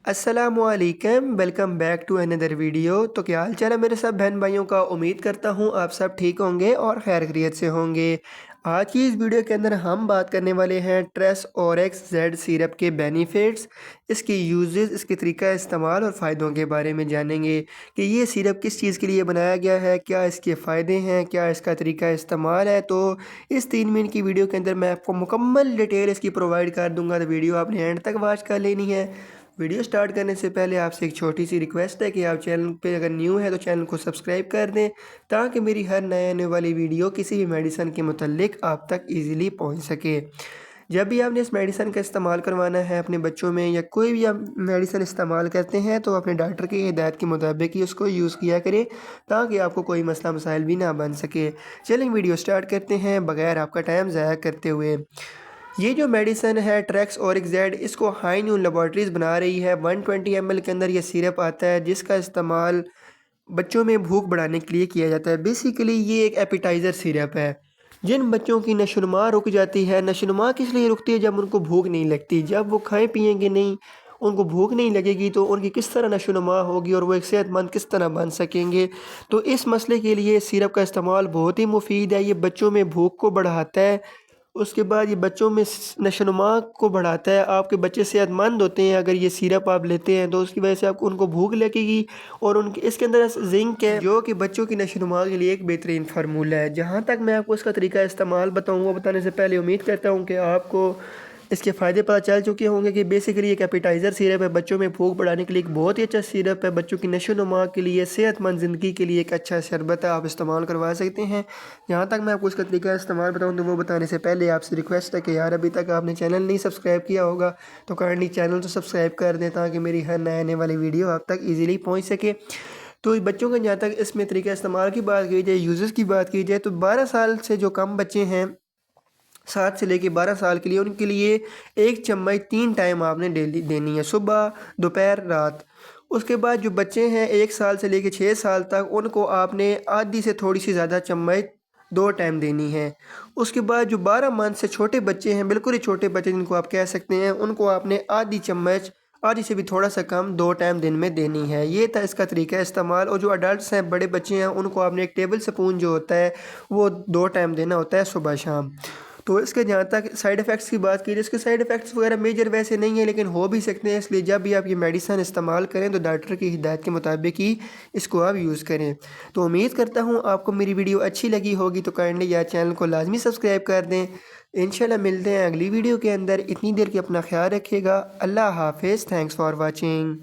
अस्सलामुअलैकुम, welcome back to another video. तो क्या हाल चाल है मेरे सब बहन भाइयों का। उम्मीद करता हूँ आप सब ठीक होंगे और खैर खैरियत से होंगे। आज की इस वीडियो के अंदर हम बात करने वाले हैं ट्रेस ऑरेक्स जेड सिरप के बेनिफिट्स, इसके यूजेस, इसके तरीका इस्तेमाल और फ़ायदों के बारे में जानेंगे कि ये सिरप किस चीज़ के लिए बनाया गया है, क्या इसके फ़ायदे हैं, क्या इसका तरीका इस्तेमाल है। तो इस 3 मिनट की वीडियो के अंदर मैं आपको मुकम्मल डिटेल इसकी प्रोवाइड कर दूँगा, तो वीडियो आपने एंड तक वॉच कर लेनी है। वीडियो स्टार्ट करने से पहले आपसे एक छोटी सी रिक्वेस्ट है कि आप चैनल पे अगर न्यू है तो चैनल को सब्सक्राइब कर दें, ताकि मेरी हर नए आने वाली वीडियो किसी भी मेडिसिन के मुतल्लिक आप तक इजीली पहुंच सके। जब भी आपने इस मेडिसिन का इस्तेमाल करवाना है अपने बच्चों में, या कोई भी आप मेडिसिन इस्तेमाल करते हैं, तो अपने डॉक्टर की हिदायत के मुताबिक ही उसको यूज़ किया करें, ताकि आपको कोई मसला मसाइल भी ना बन सके। चलिए वीडियो स्टार्ट करते हैं बगैर आपका टाइम ज़ाया करते हुए। ये जो मेडिसिन है ट्रेक्स ऑरिक जेड, इसको हाई न्यून लेबॉर्ट्रीज़ बना रही है। 120 ml के अंदर ये सिरप आता है, जिसका इस्तेमाल बच्चों में भूख बढ़ाने के लिए किया जाता है। बेसिकली ये एक एपिटाइज़र सिरप है। जिन बच्चों की नशोनुमा रुक जाती है, नशोनुमा किस लिए रुकती है? जब उनको भूख नहीं लगती। जब वो खाएं पिएंगे नहीं, उनको भूख नहीं लगेगी, तो उनकी किस तरह नशोनुमा होगी और वो एक सेहतमंद किस तरह बन सकेंगे। तो इस मसले के लिए सिरप का इस्तेमाल बहुत ही मुफीद है। ये बच्चों में भूख को बढ़ाता है, उसके बाद ये बच्चों में नशोनुमा को बढ़ाता है। आपके बच्चे सेहतमंद होते हैं अगर ये सिरप आप लेते हैं, तो उसकी वजह से आपको उनको भूख लगेगी। और उनके इसके अंदर जिंक है, जो कि बच्चों की नशोनुमा के लिए एक बेहतरीन फार्मूला है। जहाँ तक मैं आपको इसका तरीका इस्तेमाल बताऊँगा, बताने से पहले उम्मीद करता हूँ कि आपको इसके फ़ायदे पता चल चुके होंगे कि बेसिकली एक एपिटाइज़र सिरप है, बच्चों में भूख बढ़ाने के लिए एक बहुत ही अच्छा सिरप है। बच्चों की नशोनुमा के लिए, सेहतमंद ज़िंदगी के लिए एक अच्छा शरबत है, आप इस्तेमाल करवा सकते हैं। जहाँ तक मैं आपको इसका तरीका इस्तेमाल बताऊँ, तो वो बताने से पहले आपसे रिक्वेस्ट है कि यार अभी तक आपने चैनल नहीं सब्सक्राइब किया होगा तो काइंडली चैनल तो सब्सक्राइब कर दें, ताकि मेरी हर नए आने वाली वीडियो आप तक ईज़िली पहुँच सके। तो बच्चों का जहाँ तक इसमें तरीका इस्तेमाल की बात की जाए, यूज़र्स की बात की जाए, तो 12 साल से जो कम बच्चे हैं, 7 से लेके 12 साल के लिए, उनके लिए 1 चम्मच 3 टाइम आपने डेली देनी है, सुबह दोपहर रात। उसके बाद जो बच्चे हैं 1 साल से लेके 6 साल तक, उनको आपने आधी से थोड़ी सी ज़्यादा चम्मच 2 टाइम देनी है। उसके बाद जो 12 मंथ से छोटे बच्चे हैं, बिल्कुल ही छोटे बच्चे जिनको आप कह सकते हैं, उनको आपने आधी चम्मच, आधी से भी थोड़ा सा कम, 2 टाइम दिन में देनी है। ये था इसका तरीका इस्तेमाल। और जो अडल्ट हैं, बड़े बच्चे हैं, उनको आपने एक टेबल स्पून जो होता है वो 2 टाइम देना होता है, सुबह शाम। तो इसके जहाँ तक साइड इफ़ेक्ट्स की बात की जाए, इसके साइड इफ़ेक्ट्स वगैरह मेजर वैसे नहीं है, लेकिन हो भी सकते हैं। इसलिए जब भी आप ये मेडिसिन इस्तेमाल करें, तो डॉक्टर की हिदायत के मुताबिक ही इसको आप यूज़ करें। तो उम्मीद करता हूँ आपको मेरी वीडियो अच्छी लगी होगी, तो काइंडली यार चैनल को लाजमी सब्सक्राइब कर दें। इंशाल्लाह मिलते हैं अगली वीडियो के अंदर। इतनी देर के अपना ख्याल रखिएगा। अल्लाह हाफिज़। Thanks for watching.